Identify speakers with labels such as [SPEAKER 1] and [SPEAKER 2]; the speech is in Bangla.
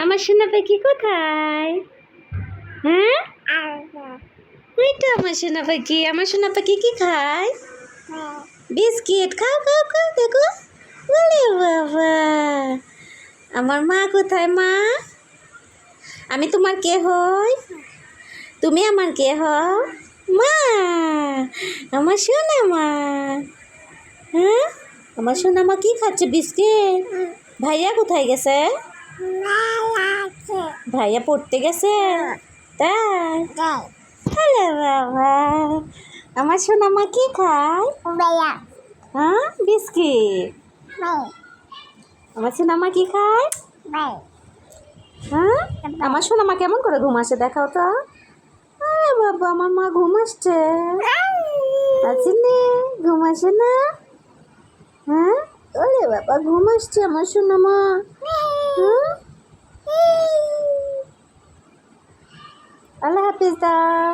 [SPEAKER 1] আমার সোনা পাখি কোথায়? হ্যাঁ, ওই তো আমার সোনা পাখি। আমার সোনা পাখি কি খায়? বিস্কিট। খাও খাও খাও, দেখো। বলে বাবা, আমার মা কোথায়? মা, আমি তোমার কে হই? তুমি আমার কে হও? মা, আমার সোনা মা। হ্যাঁ, আমার সোনা মা কি খাচ্ছে? বিস্কিট। ভাইয়া কোথায় গেছে? ভাইয়া পড়তে গেছে। তাই? আরে বাবা, আমার সোনা মা কি খায়? হ্যাঁ, বিস্কিট। আমার সোনা মা কি খায়? হ্যাঁ, আমার সোনা মা কেমন করে ঘুম আসে দেখাও তো। আরে বাবা, আমার মা ঘুম আসছে। আসেনি? ঘুম আসে না? হ্যাঁ, ওরে বাবা, ঘুম আসছে আমার সোনা মা। হ্যাঁ, আল্লাহ হাফিজ দাও।